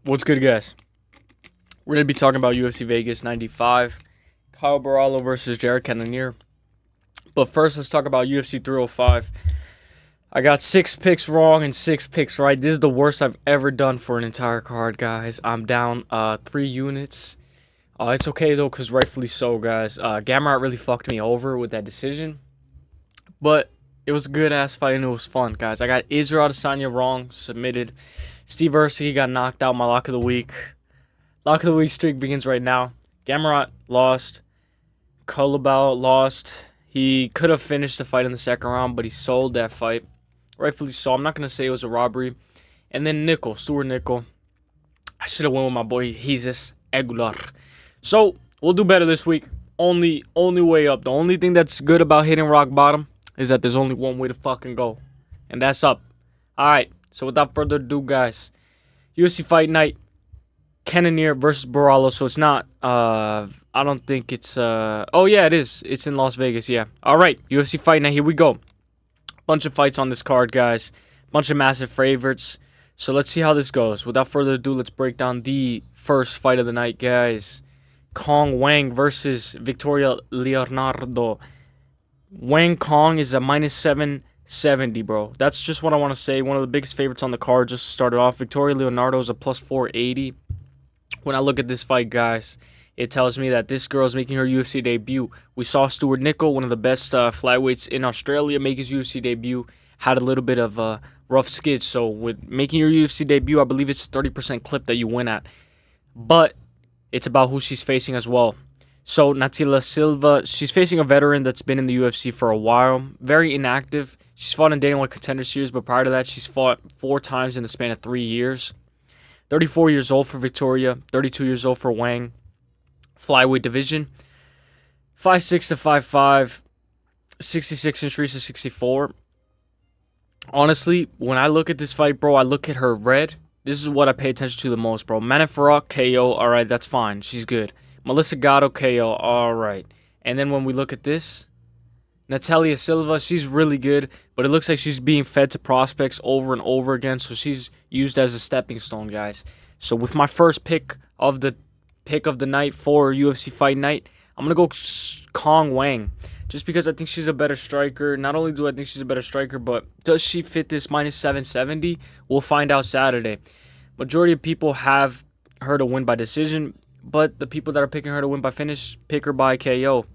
What's good, guys? We're going to be talking about UFC Vegas 95. Borralho versus Gerald Cannonier. But first, let's talk about UFC 305. I got 6 picks wrong and 6 picks right. This is the worst I've ever done for an entire card, guys. I'm down 3 units. It's okay, though, because rightfully so, guys. Gamrot really fucked me over with that decision. But it was a good-ass fight, and it was fun, guys. I got Israel Adesanya wrong, submitted. Steve Uselyis got knocked out. My lock of the week. Lock of the week streak begins right now. Gamrot lost. Kolobau lost. He could have finished the fight in the second round, but he sold that fight. Rightfully so. I'm not going to say it was a robbery. And then Stuart Nickel. I should have went with my boy, Jesus Aguilar. So, we'll do better this week. Only way up. The only thing that's good about hitting rock bottom is that there's only one way to fucking go. And that's up. Alright. So without further ado, guys, UFC Fight Night, Cannonier versus Borralho. So it's not, I don't think it's, oh yeah, it is. It's in Las Vegas, yeah. All right, UFC Fight Night, here we go. Bunch of fights on this card, guys. Bunch of massive favorites. So let's see how this goes. Without further ado, let's break down the first fight of the night, guys. Wang versus Victoria Leonardo. Kong is a -770, bro. That's just what I want to say. One of the biggest favorites on the card just started off. Victoria Leonardo is a +480. When I look at this fight, guys, it tells me that this girl is making her UFC debut. We saw Stuart Nickel, one of the best flyweights in Australia, make his UFC debut. Had a little bit of a rough skid. So with making your UFC debut, I believe it's a 30% clip that you win at. But it's about who she's facing as well. So, Natila Silva, she's facing a veteran that's been in the UFC for a while. Very inactive. She's fought in Dana White Contender Series, but prior to that, she's fought 4 times in the span of 3 years. 34 years old for Victoria. 32 years old for Wang. Flyweight division. 5'6" to 5'5". 66-inch Reese to 64. Honestly, when I look at this fight, bro, I look at her red. This is what I pay attention to the most, bro. Manafrock, Caio, alright, that's fine. She's good. Melissa Gatto, KO, alright. And then when we look at this, Natalia Silva, she's really good, but it looks like she's being fed to prospects over and over again, so she's used as a stepping stone, guys. So with my first pick of the night for UFC Fight Night, I'm going to go Wang, just because I think she's a better striker. Not only do I think she's a better striker, but does she fit this -770? We'll find out Saturday. Majority of people have her to win by decision, but the people that are picking her to win by finish pick her by KO.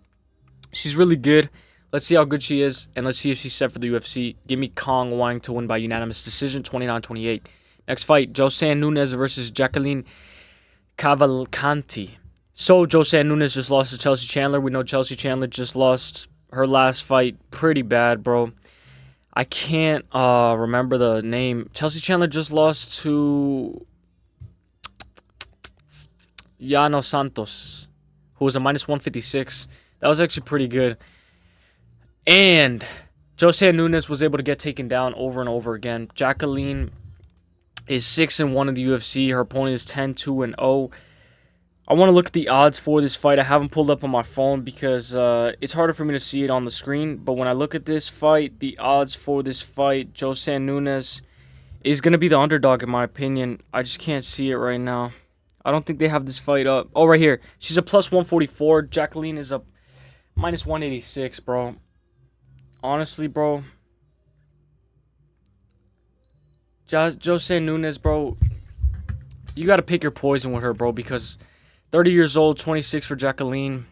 She's really good. Let's see how good she is, and let's see if she's set for the UFC. Give me Wang to win by unanimous decision, 29-28. Next fight, Josiane Nunes versus Jacqueline Cavalcanti. So, Josiane Nunes just lost to Chelsea Chandler. We know Chelsea Chandler just lost her last fight pretty bad, bro. I can't remember the name. Chelsea Chandler just lost to Yano Santos, who was a -156. That was actually pretty good. And Josiane Nunes was able to get taken down over and over again. Jacqueline is 6-1 in the UFC. Her opponent is 10-2-0. I want to look at the odds for this fight. I haven't pulled up on my phone because it's harder for me to see it on the screen. But when I look at this fight, the odds for this fight, Josiane Nunes is going to be the underdog in my opinion. I just can't see it right now. I don't think they have this fight up. Oh, right here. She's a +144. Jacqueline is a -186, bro. Honestly, bro. Josiane Nunes, bro. You got to pick your poison with her, bro, because 30 years old, 26 for Jacqueline.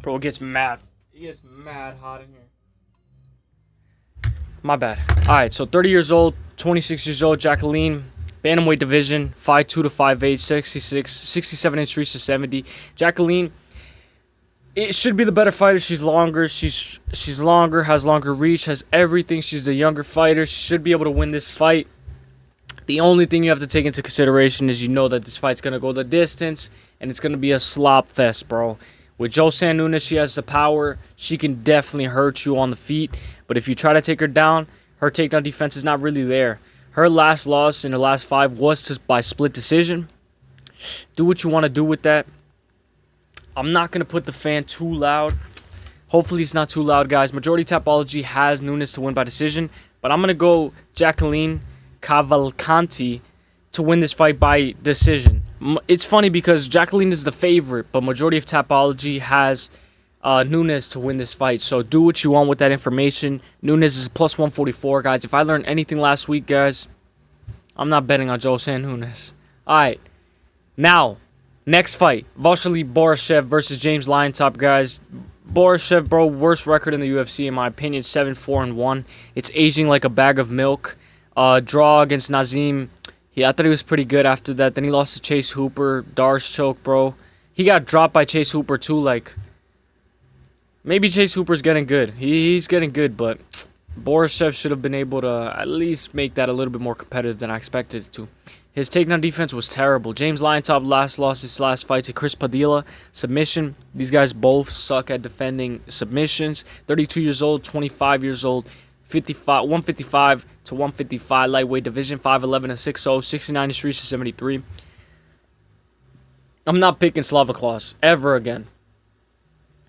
Bro, it gets mad. It gets mad hot in here. My bad. All right, so 30 years old, 26 years old, Jacqueline. Bantamweight division, 5'2" to 5'8", 67-inch Reese to 70. Jacqueline, it should be the better fighter. She's longer. She's longer, has longer reach, has everything. She's the younger fighter. She should be able to win this fight. The only thing you have to take into consideration is you know that this fight's going to go the distance, and it's going to be a slop fest, bro. With Josiane Nunes, she has the power. She can definitely hurt you on the feet. But if you try to take her down, her takedown defense is not really there. Her last loss in her last 5 was by split decision. Do what you want to do with that. I'm not going to put the fan too loud. Hopefully it's not too loud, guys. Majority Tapology has Nunes to win by decision. But I'm going to go Jacqueline Cavalcanti to win this fight by decision. It's funny because Jacqueline is the favorite, but majority of Tapology has Nunes to win this fight. So do what you want with that information. Nunes is plus 144, guys. If I learned anything last week, guys, I'm not betting on José and Nunes. All right. Now, next fight. Vasily Borshchev versus James Llontop, guys. Borshchev, bro, worst record in the UFC, in my opinion. 7-4-1. It's aging like a bag of milk. Draw against Nazim. I thought he was pretty good after that. Then he lost to Chase Hooper. Darce choke, bro. He got dropped by Chase Hooper, too. Like, maybe Chase Hooper's getting good. He's getting good, but Borshchev should have been able to at least make that a little bit more competitive than I expected it to. His takedown defense was terrible. James Llontop lost his last fight to Chris Padilla. Submission. These guys both suck at defending submissions. 32 years old, 25 years old. 155 to 155 lightweight division, 5'11 and 6'0, 69 is Reese to 73. I'm not picking Slava ever again.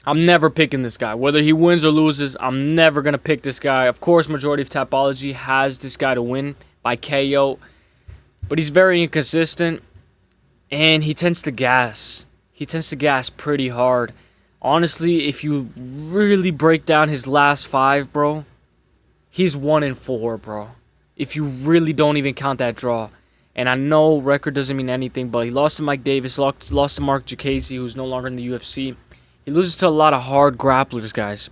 I'm never picking this guy. Whether he wins or loses, I'm never going to pick this guy. Of course, majority of Tapology has this guy to win by KO, but he's very inconsistent, and he tends to gas. He tends to gas pretty hard. Honestly, if you really break down his last 5, bro, he's 1-4, bro. If you really don't even count that draw. And I know record doesn't mean anything, but he lost to Mike Davis, lost to Mark Jacqueline, who's no longer in the UFC. He loses to a lot of hard grapplers, guys.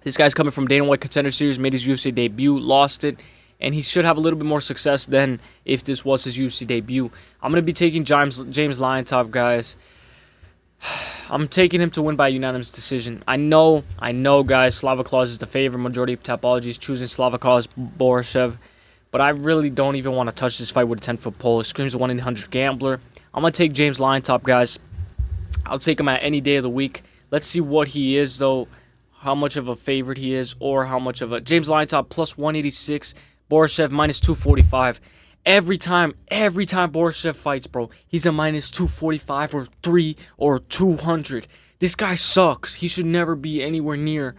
This guy's coming from Dana White Contender Series, made his UFC debut, lost it, and he should have a little bit more success than if this was his UFC debut. I'm going to be taking James Llontop, guys. I'm taking him to win by unanimous decision. I know, guys, Slava is the favorite. Majority of Tapology is choosing Slava Borshchev. But I really don't even want to touch this fight with a 10-foot pole. It screams 1-800 gambler. I'm going to take James Llontop, guys. I'll take him at any day of the week. Let's see what he is, though. How much of a favorite he is, or how much of a... James Llontop plus 186. Borshchev minus 245. Every time Borshchev fights, bro, he's a minus 245 or 3 or 200. This guy sucks. He should never be anywhere near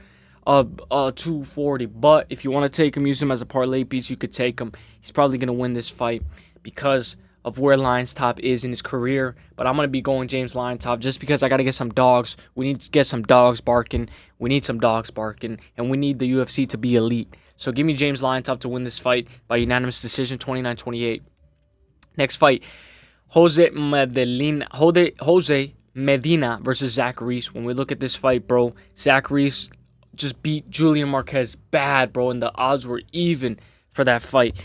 240. But if you want to take him, use him as a parlay piece, you could take him. He's probably going to win this fight because of where Llontop is in his career. But I'm going to be going James Llontop just because I got to get some dogs. We need to get some dogs barking. We need some dogs barking. And we need the UFC to be elite. So give me James Llontop to win this fight by unanimous decision, 29-28. Next fight, Jose Medina versus Zach Reese. When we look at this fight, bro, Zach Reese just beat Julian Marquez bad, bro, and the odds were even for that fight.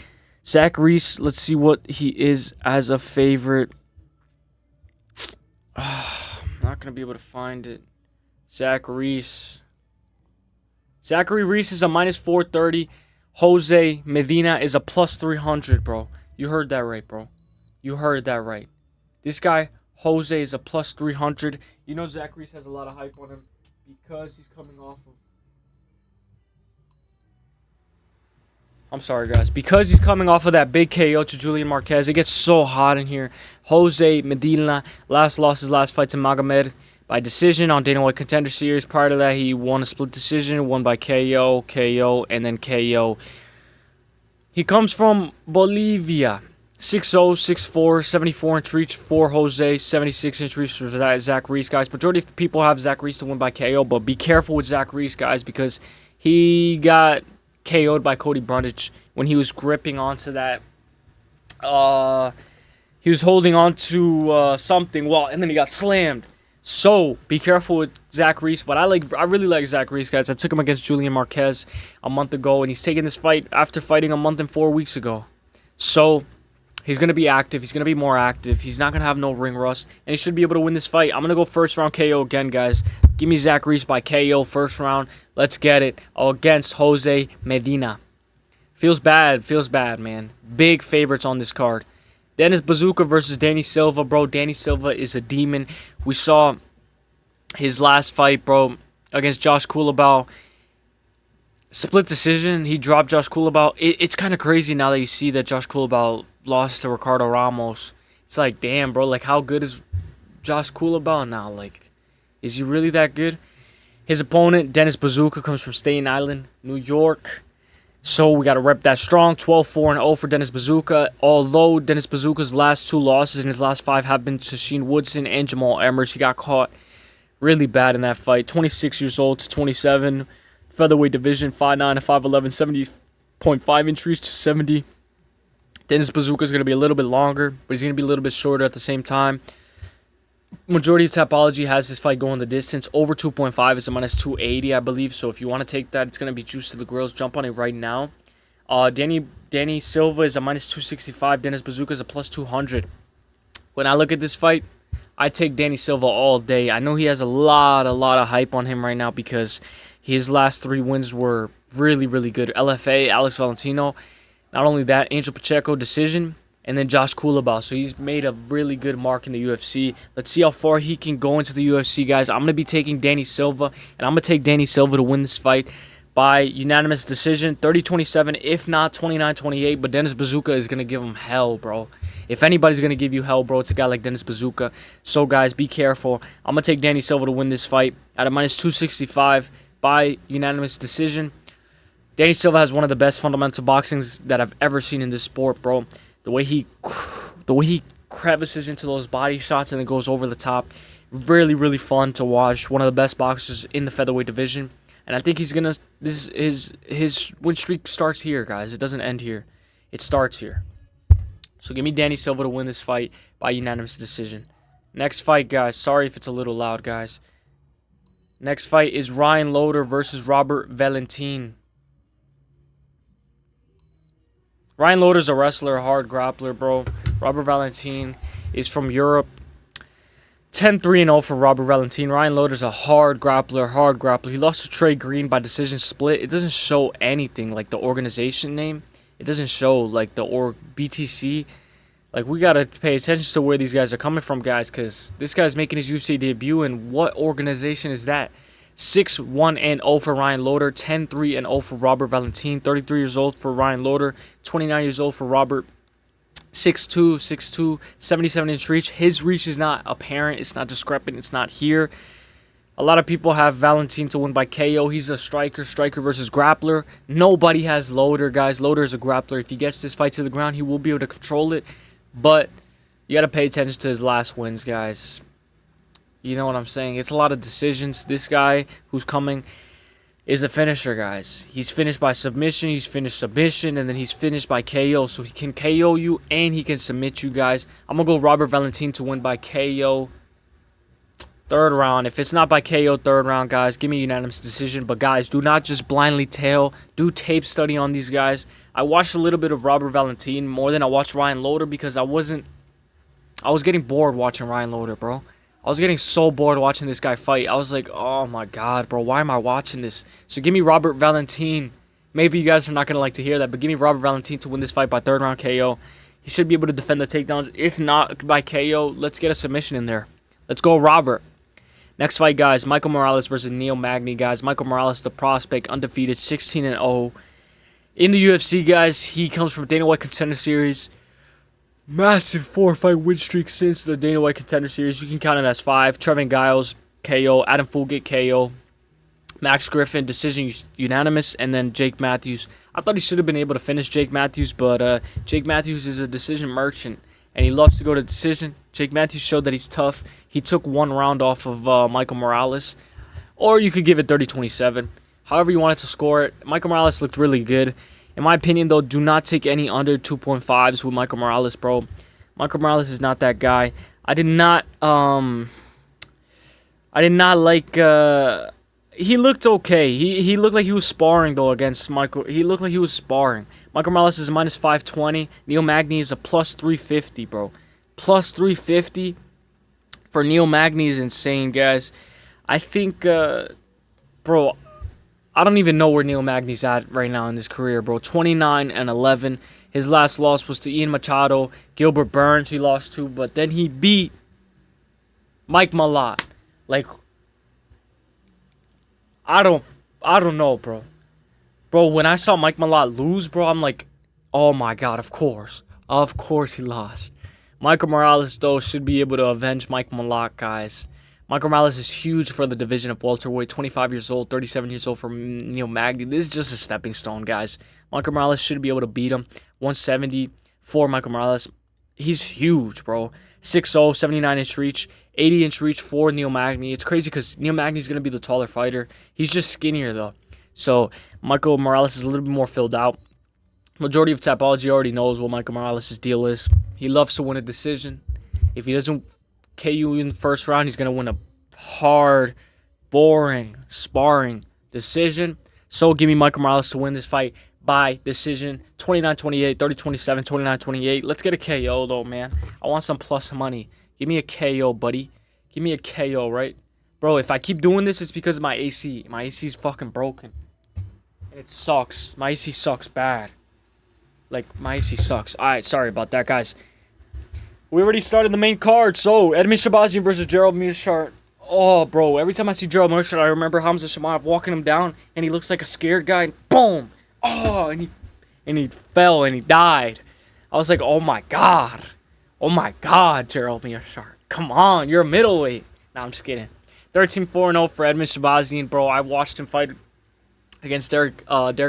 Zach Reese, let's see what he is as a favorite. I'm not going to be able to find it. Zachary Reese is a minus 430. Jose Medina is a plus 300, bro. You heard that right, bro. You heard that right. This guy, Jose, is a plus 300. You know Zach Reese has a lot of hype on him because he's coming off of... I'm sorry, guys. Because he's coming off of that big KO to Julian Marquez. It gets so hot in here. Jose Medina lost his last fight to Magomed by decision on Dana White Contender Series. Prior to that, he won a split decision, won by KO, and then KO. He comes from Bolivia. 6'0", 6'4", 74-inch reach for Jose, 76-inch reach for Zach Reese, guys. Majority of people have Zach Reese to win by KO, but be careful with Zach Reese, guys, because he got KO'd by Cody Brundage when he was gripping onto that. He was holding on to something, and then he got slammed. So be careful with Zach Reese. But I really like Zach Reese, guys. I took him against Julian Marquez a month ago, and he's taking this fight after fighting a month and 4 weeks ago. So he's going to be active. He's going to be more active. He's not going to have no ring rust, and he should be able to win this fight. I'm going to go first round KO again, guys. Give me Zach Reese by KO first round. Let's get it against Jose Medina. Feels bad, man. Big favorites on this card. Then it's Buzukja versus Danny Silva, bro. Danny Silva is a demon. We saw his last fight, bro, against Josh Kulabau. Split decision. He dropped Josh Kulabau. It's kind of crazy now that you see that Josh Kulabau lost to Ricardo Ramos. It's like, damn, bro. Like, how good is Josh Kulabau now? Like, is he really that good? His opponent, Dennis Buzukja, comes from Staten Island, New York. So we got to rep that strong. 12-4-0 for Dennis Buzukja. Although Dennis Buzukja's last 2 losses in his last 5 have been to Sheen Woodson and Jamal Emmers. He got caught really bad in that fight. 26 years old to 27. Featherweight division, 5'9" to 5'11", 70.5 inches to 70. Dennis Buzukja is going to be a little bit longer, but he's going to be a little bit shorter at the same time. Majority of Tapology has this fight going the distance. Over 2.5 is a minus 280, I believe. So if you want to take that, it's going to be juice to the grills. Jump on it right now. Danny Silva is a minus 265. Dennis Buzukja is a plus 200. When I look at this fight, I take Danny Silva all day. I know he has a lot of hype on him right now because his last 3 wins were really, really good. LFA, Alex Valentino. Not only that, Angel Pacheco decision. And then Josh Kulabau. So he's made a really good mark in the UFC. Let's see how far he can go into the UFC, guys. I'm going to be taking Danny Silva. And I'm going to take Danny Silva to win this fight by unanimous decision. 30-27, if not 29-28. But Dennis Buzukja is going to give him hell, bro. If anybody's going to give you hell, bro, it's a guy like Dennis Buzukja. So, guys, be careful. I'm going to take Danny Silva to win this fight at a minus 265 by unanimous decision. Danny Silva has one of the best fundamental boxings that I've ever seen in this sport, bro. The way he crevices into those body shots and then goes over the top, really, really fun to watch. One of the best boxers in the featherweight division, and I think he's gonna. His win streak starts here, guys. It doesn't end here. It starts here. So give me Danny Silva to win this fight by unanimous decision. Next fight, guys. Sorry if it's a little loud, guys. Next fight is Ryan Loder versus Robert Valentin. Ryan Loder's a wrestler, a hard grappler, bro. Robert Valentin is from Europe. 10-3-0 for Robert Valentin. Ryan Loder's a hard grappler. He lost to Trey Green by decision split. It doesn't show anything like the organization name. It doesn't show like the BTC. Like, we got to pay attention to where these guys are coming from, guys, because this guy's making his UFC debut, and what organization is that? 6-1-0 for Ryan Loder, 10-3-0 for Robert Valentin, 33 years old for Ryan Loder, 29 years old for Robert, 6'2", 77-inch reach. His reach is not apparent, it's not discrepant, it's not here. A lot of people have Valentin to win by KO. He's a striker versus grappler. Nobody has Loder, guys. Loder is a grappler. If he gets this fight to the ground, he will be able to control it, but you got to pay attention to his last wins, guys. You know what I'm saying? It's a lot of decisions. This guy who's coming is a finisher, guys. He's finished by submission. He's finished submission. And then he's finished by KO. So he can KO you and he can submit you, guys. I'm going to go Robert Valentin to win by KO. 3rd round. If it's not by KO 3rd round, guys, give me a unanimous decision. But, guys, do not just blindly tail. Do tape study on these guys. I watched a little bit of Robert Valentin more than I watched Ryan Loder because I was getting bored watching Ryan Loder, bro. I was getting so bored watching this guy fight. I was like, oh my god, bro, why am I watching this? So give me Robert Valentin. Maybe you guys are not going to like to hear that, but give me Robert Valentin to win this fight by 3rd round KO. He should be able to defend the takedowns. If not by KO, let's get a submission in there. Let's go, Robert. Next fight, guys, Michael Morales versus Neil Magny, guys. Michael Morales, the prospect, undefeated, 16-0. In the UFC, guys, he comes from Dana White Contender Series. Massive 4-fight win streak since the Dana White Contender Series. You can count it as 5. Trevin Giles, KO. Adam Fulgate, KO. Max Griffin, decision unanimous. And then Jake Matthews. I thought he should have been able to finish Jake Matthews, but Jake Matthews is a decision merchant, and he loves to go to decision. Jake Matthews showed that he's tough. He took 1 round off of Michael Morales. Or you could give it 30-27. However you wanted to score it. Michael Morales looked really good. In my opinion, though, do not take any under 2.5s with Michael Morales, bro. Michael Morales is not that guy. I did not like. He looked okay. He looked like he was sparring though against Michael. He looked like he was sparring. Michael Morales is a minus 520. Neil Magny is a plus 350, bro. Plus 350 for Neil Magny is insane, guys. I think, bro. I don't even know where Neil Magny's at right now in his career, bro. 29-11. His last loss was to Ian Machado. Gilbert Burns he lost to. But then he beat Mike Malott. Like, I don't know, bro. Bro, when I saw Mike Malott lose, bro, I'm like, oh my god, of course. Of course he lost. Michael Morales, though, should be able to avenge Mike Malott, guys. Michael Morales is huge for the division of welterweight. 25 years old, 37 years old for Neil Magny. This is just a stepping stone, guys. Michael Morales should be able to beat him. 170 for Michael Morales. He's huge, bro. 6'0", 79-inch reach, 80-inch reach for Neil Magny. It's crazy because Neil Magny's going to be the taller fighter. He's just skinnier, though. So Michael Morales is a little bit more filled out. Majority of Tapology already knows what Michael Morales' deal is. He loves to win a decision. If he doesn't KO you in the first round, he's going to win a hard, boring, sparring decision. So give me Michael Morales to win this fight by decision. 29-28, 30-27, 29-28. Let's get a KO, though, man. I want some plus money. Give me a KO, buddy. Give me a KO, right? Bro, if I keep doing this, it's because of my AC. My AC is fucking broken. And it sucks. My AC sucks bad. Like, my AC sucks. Alright, sorry about that, guys. We already started the main card. So, Edmen Shahbazyan versus Gerald Meerschaert. Oh, bro. Every time I see Gerald Meerschaert, I remember Hamza Chimaev walking him down. And he looks like a scared guy. And boom. Oh, and he fell and he died. I was like, oh, my God. Oh, my God, Gerald Meerschaert. Come on. You're a middleweight. Nah, I'm just kidding. 13-4-0 for Edmen Shahbazyan, bro. I watched him fight against Derek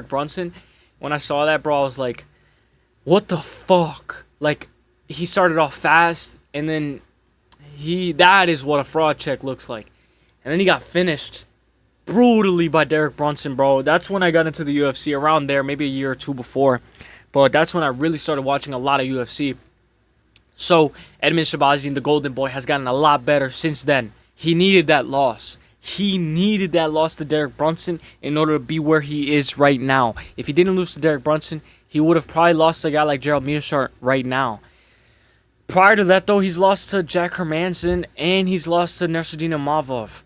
Brunson. When I saw that, bro, I was like, what the fuck? Like, he started off fast, and then that is what a fraud check looks like. And then he got finished brutally by Derek Brunson, bro. That's when I got into the UFC, around there, maybe a year or two before. But that's when I really started watching a lot of UFC. So, Edmen Shahbazyan, the Golden Boy, has gotten a lot better since then. He needed that loss. He needed that loss to Derek Brunson in order to be where he is right now. If he didn't lose to Derek Brunson, he would have probably lost to a guy like Gerald Meerschaert right now. Prior to that, though, he's lost to Jack Hermanson and he's lost to Nursidina Mavov,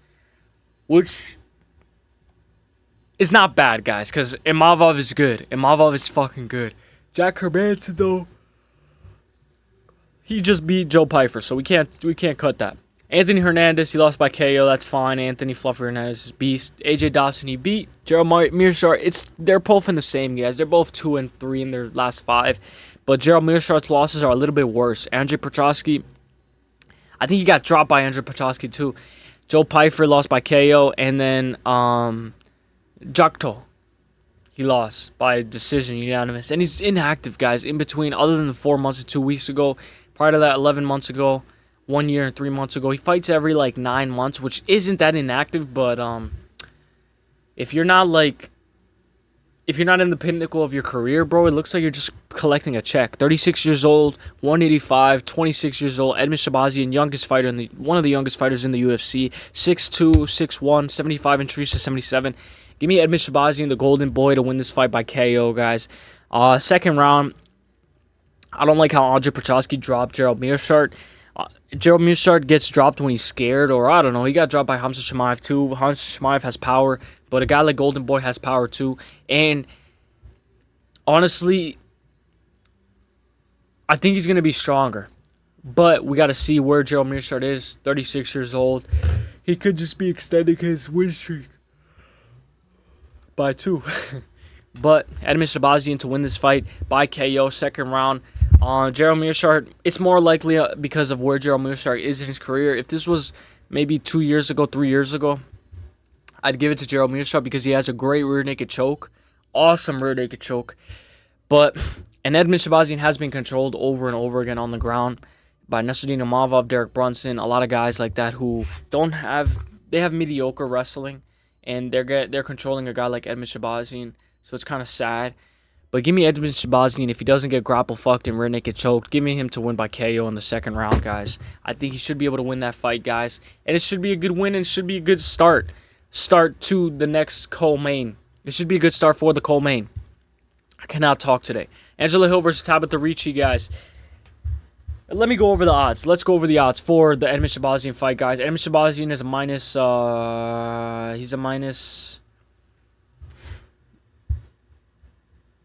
which is not bad, guys, because Mavov is good. Mavov is fucking good. Jack Hermanson, though, he just beat Joe Pyfer, so we can't cut that. Anthony Hernandez, he lost by KO. That's fine. Anthony Fluffy Hernandez is beast. AJ Dobson, he beat Gerald Meerschaert. They're both in the same, guys. They're both 2-3 in their last 5. But Gerald Meerschaert's losses are a little bit worse. Andrei Prochazky, I think he got dropped by Andrei Prochazky too. Joe Pyfer lost by KO. And then Jakto, he lost by decision, unanimous. And he's inactive, guys, in between, other than the 4 months and 2 weeks ago. Prior to that, 11 months ago. 1 year and 3 months ago. He fights every, 9 months, which isn't that inactive, but if you're not in the pinnacle of your career, bro, it looks like you're just collecting a check. 36 years old, 185, 26 years old. Edmen Shahbazyan, youngest fighter one of the youngest fighters in the UFC. 6'2", 6'1", 75-inch reach to 77. Give me Edmen Shahbazyan, the Golden Boy, to win this fight by KO, guys. Second round, I don't like how Andrei Prochazky dropped Gerald Meerschaert. Gerald Meerschaert gets dropped when he's scared, or I don't know. He got dropped by Hamza Chimaev too. Hamza Chimaev has power, but a guy like Golden Boy has power too. And honestly, I think he's going to be stronger. But we got to see where Gerald Meerschaert is. 36 years old. He could just be extending his win streak by 2. But Edmen Shahbazyan to win this fight by KO, second round. Gerald Meerschaert, it's more likely because of where Gerald Meerschaert is in his career. If this was maybe 2 years ago, 3 years ago, I'd give it to Gerald Meerschaert because he has a great rear naked choke. Awesome rear naked choke. And Edmen Shahbazyan has been controlled over and over again on the ground by Nursidina Mavov, Derek Brunson, a lot of guys like that who they have mediocre wrestling, and they're controlling a guy like Edmen Shahbazyan, so it's kind of sad. But give me Edmen Shahbazyan. If he doesn't get grapple fucked and rear naked choked, give me him to win by KO in the second round, guys. I think he should be able to win that fight, guys. And it should be a good win and should be a good start to the next co-main. It should be a good start for the co-main. I cannot talk today. Angela Hill versus Tabatha Ricci, guys. Let me go over the odds. Let's go over the odds for the Edmen Shahbazyan fight, guys. Edmen Shahbazyan is a minus...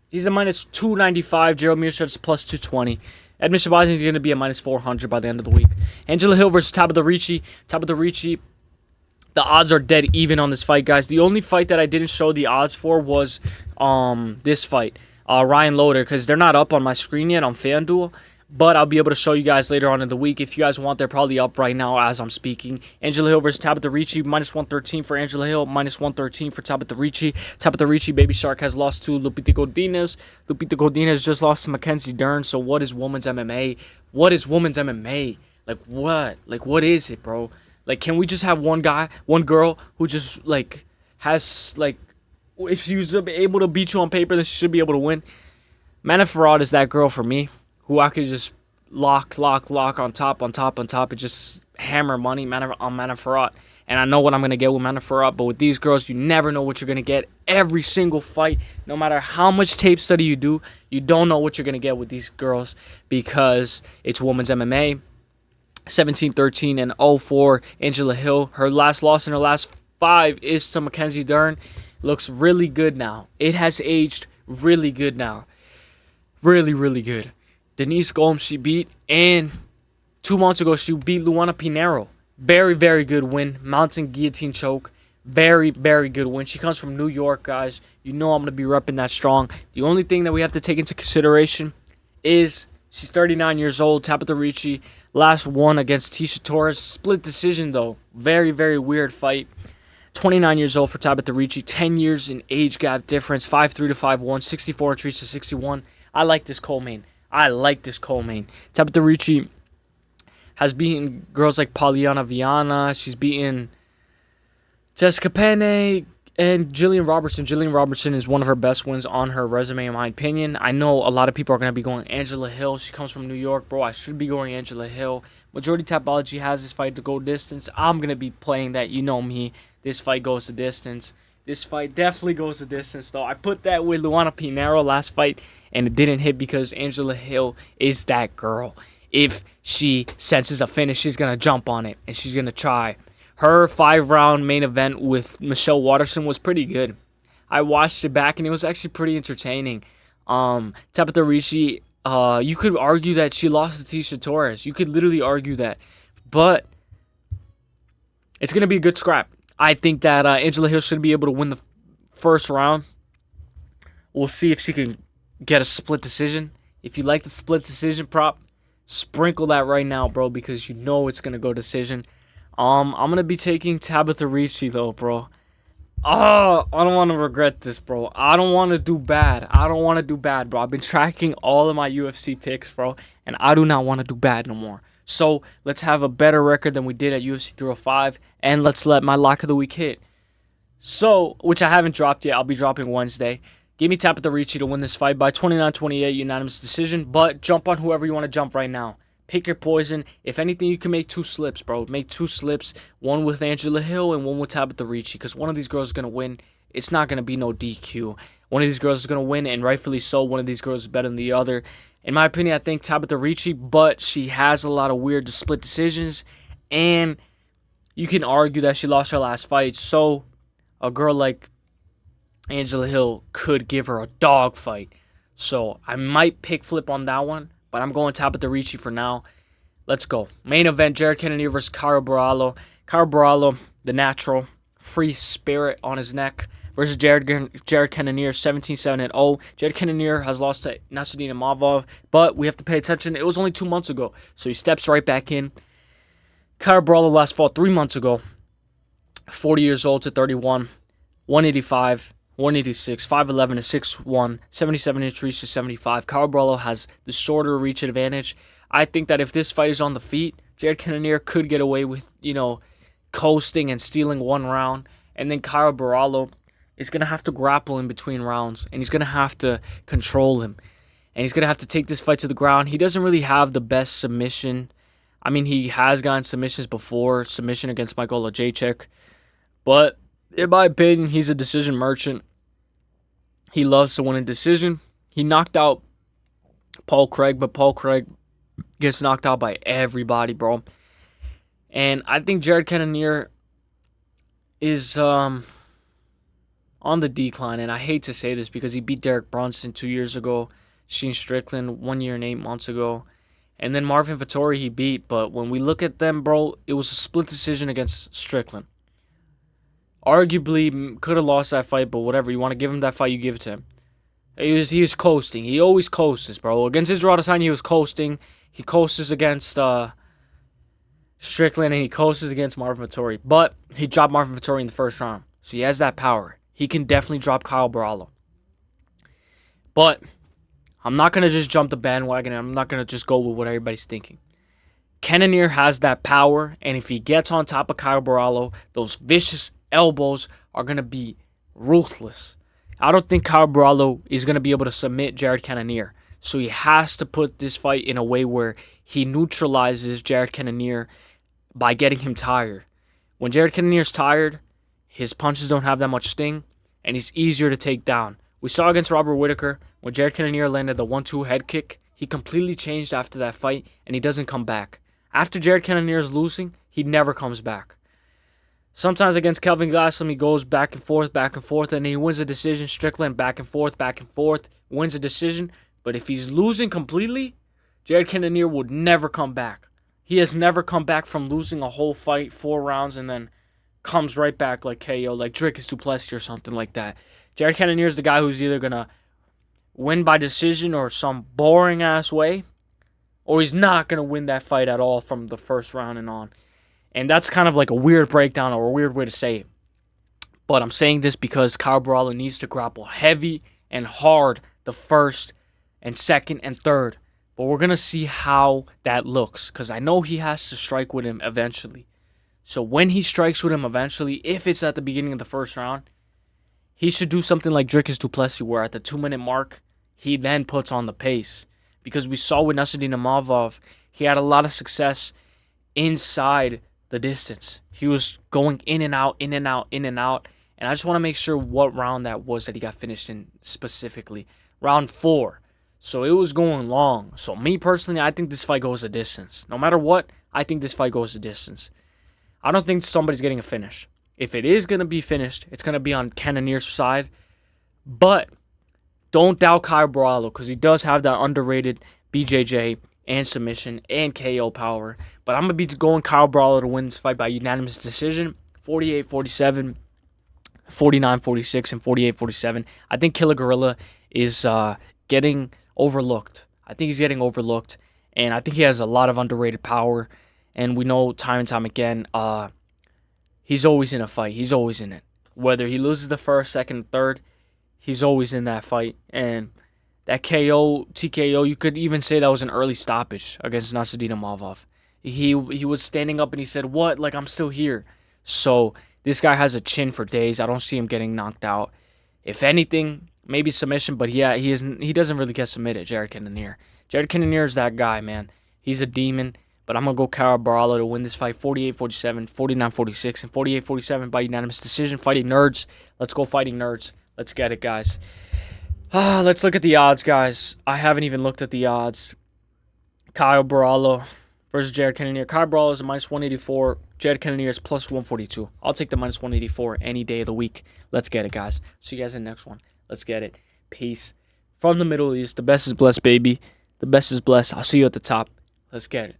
He's a minus 295. Gerald Meerschaert's plus 220. Edmen Shahbazyan is going to be a minus 400 by the end of the week. Angela Hill versus Tabatha Ricci. Tabatha Ricci, the odds are dead even on this fight, guys. The only fight that I didn't show the odds for was this fight. Ryan Loder, because they're not up on my screen yet on FanDuel. But I'll be able to show you guys later on in the week. If you guys want, they're probably up right now as I'm speaking. Angela Hill versus Tabatha Ricci, -113 for Angela Hill, -113 for Tabatha Ricci. Tabatha Ricci, Baby Shark, has lost to Lupita Godinez. Lupita Godinez just lost to Mackenzie Dern. So what is women's MMA? What is women's MMA? Like, what? Like, what is it, bro? Like, can we just have one guy, one girl who just, like, has, like, if she's able to beat you on paper, then she should be able to win. Meerschaert is that girl for me, who I could just lock on top, and just hammer money on Meerschaert. And I know what I'm going to get with Meerschaert, but with these girls, you never know what you're going to get. Every single fight, no matter how much tape study you do, you don't know what you're going to get with these girls because it's women's MMA. 17-13 and 0-4 Angela Hill. Her last loss in her last 5 is to Mackenzie Dern. Looks really good now. It has aged really good now. Really, really good. Denise Gomes she beat, and 2 months ago she beat Luana Pinheiro. Very, very good win. Mountain guillotine choke. Very, very good win. She comes from New York, guys. You know I'm going to be repping that strong. The only thing that we have to take into consideration is she's 39 years old. Tabatha Ricci last won against Tecia Torres. Split decision, though. Very, very weird fight. 29 years old for Tabatha Ricci. 10 years in age gap difference. 5'3" to 5'1". 64 inch reach to 61. I like this co-main. Tabatha Ricci has beaten girls like Poliana Viana. She's beaten Jessica Penne and Jillian Robertson. Jillian Robertson is one of her best wins on her resume, in my opinion. I know a lot of people are going to be going Angela Hill. She comes from New York, bro. I should be going Angela Hill. Majority Tapology has this fight to go distance. I'm going to be playing that. You know me. This fight goes the distance. This fight definitely goes the distance, though. I put that with Luana Pinheiro last fight, and it didn't hit because Angela Hill is that girl. If she senses a finish, she's going to jump on it, and she's going to try. Her 5-round main event with Michelle Waterson was pretty good. I watched it back, and it was actually pretty entertaining. Tabatha Ricci, you could argue that she lost to Tecia Torres. You could literally argue that. But it's going to be a good scrap. I think that Angela Hill should be able to win the first round. We'll see if she can get a split decision. If you like the split decision prop, sprinkle that right now, bro, because you know it's going to go decision. I'm going to be taking Tabatha Ricci, though, bro. Oh, I don't want to regret this, bro. I don't want to do bad. Bro. I've been tracking all of my UFC picks, bro, and I do not want to do bad no more. So let's have a better record than we did at UFC 305, and let's let my lock of the week hit. So, which I haven't dropped yet. I'll be dropping Wednesday. Give me Tabatha Ricci to win this fight by 29-28 unanimous decision, but jump on whoever you want to jump right now. Pick your poison. If anything, you can make 2 slips, bro. Make 2 slips, one with Angela Hill and one with Tabatha Ricci, because one of these girls is going to win. It's not going to be no DQ. One of these girls is going to win, and rightfully so. One of these girls is better than the other. In my opinion, I think Tabatha Ricci, but she has a lot of weird split decisions, and you can argue that she lost her last fight, so a girl like Angela Hill could give her a dog fight. So I might pick flip on that one, but I'm going Tabatha Ricci for now. Let's go. Main event, Jared Cannonier versus Caio Borralho. Caio Borralho, the natural, free spirit on his neck, versus Jared Cannonier, 17-7-0. Jared Cannonier has lost to Nassourdine Imavov, but we have to pay attention. It was only 2 months ago, so he steps right back in. Caio Borralho last fought 3 months ago. 40 years old to 31. 185, 186, 5'11 to 6'1, 77-inch reach to 75. Caio Borralho has the shorter reach advantage. I think that if this fight is on the feet, Jared Cannonier could get away with, coasting and stealing 1 round. And then Caio Borralho is going to have to grapple in between rounds, and he's going to have to control him. And he's going to have to take this fight to the ground. He doesn't really have the best submission. I mean, he has gotten submissions before, submission against Michael Jacek. But in my opinion, he's a decision merchant. He loves to win a decision. He knocked out Paul Craig, but Paul Craig gets knocked out by everybody, bro. And I think Jared Cannonier is on the decline, and I hate to say this because he beat Derek Brunson 2 years ago, Sheen Strickland 1 year and 8 months ago, and then Marvin Vettori he beat. But when we look at them, bro, it was a split decision against Strickland. Arguably could have lost that fight, but whatever. You want to give him that fight, you give it to him. He was coasting. He always coasts, bro. Against Israel Adesanya, he was coasting. He coasts against Strickland, and he coasts against Marvin Vettori. But he dropped Marvin Vettori in the first round. So he has that power. He can definitely drop Caio Borralho. But I'm not going to just jump the bandwagon. I'm not going to just go with what everybody's thinking. Cannonier has that power, and if he gets on top of Caio Borralho, those vicious elbows are going to be ruthless. I don't think Caio Borralho is going to be able to submit Jared Cannonier. So he has to put this fight in a way where he neutralizes Jared Cannonier by getting him tired. When Jared Cannonier's tired, his punches don't have that much sting, and he's easier to take down. We saw against Robert Whittaker, when Jared Cannonier landed the 1-2 head kick, he completely changed after that fight, and he doesn't come back. After Jared Cannonier is losing, he never comes back. Sometimes against Kelvin Gastelum, he goes back and forth, and he wins a decision. Strickland back and forth, wins a decision. But if he's losing completely, Jared Cannonier would never come back. He has never come back from losing a whole fight, 4 rounds, and then comes right back like Caio, like Dricus du Plessis or something like that. Jared Cannonier is the guy who's either going to win by decision or some boring-ass way, or he's not going to win that fight at all from the first round and on. And that's kind of like a weird breakdown or a weird way to say it. But I'm saying this because Caio Borralho needs to grapple heavy and hard the first and second and third. But we're going to see how that looks, because I know he has to strike with him eventually. So when he strikes with him eventually, if it's at the beginning of the first round, he should do something like Dricus du Plessis, where at the 2-minute mark, he then puts on the pace. Because we saw with Nassourdine Imavov, he had a lot of success inside the distance. He was going in and out. And I just want to make sure what round that was that he got finished in specifically. Round 4. So it was going long. So me personally, I think this fight goes a distance. No matter what, I think this fight goes a distance. I don't think somebody's getting a finish. If it is going to be finished, it's going to be on Cannonier's side. But don't doubt Caio Borralho, because he does have that underrated BJJ and submission and KO power. But I'm going to be going Caio Borralho to win this fight by unanimous decision. 48-47, 49-46, and 48-47. I think Killer Gorilla is getting overlooked. I think he's getting overlooked. And I think he has a lot of underrated power. And we know time and time again, he's always in a fight. He's always in it. Whether he loses the first, second, third, he's always in that fight. And that KO, TKO, you could even say that was an early stoppage against Nassourdine Imavov. He was standing up and he said, "What? Like, I'm still here." So this guy has a chin for days. I don't see him getting knocked out. If anything, maybe submission, but yeah, he doesn't really get submitted, Jared Cannonier. Jared Cannonier is that guy, man. He's a demon. But I'm going to go Caio Borralho to win this fight 48-47, 49-46, and 48-47 by unanimous decision. Fighting nerds. Let's go fighting nerds. Let's get it, guys. Let's look at the odds, guys. I haven't even looked at the odds. Caio Borralho versus Jared Cannonier. Caio Borralho is a minus 184. Jared Cannonier is plus 142. I'll take the minus 184 any day of the week. Let's get it, guys. See you guys in the next one. Let's get it. Peace. From the Middle East, the best is blessed, baby. The best is blessed. I'll see you at the top. Let's get it.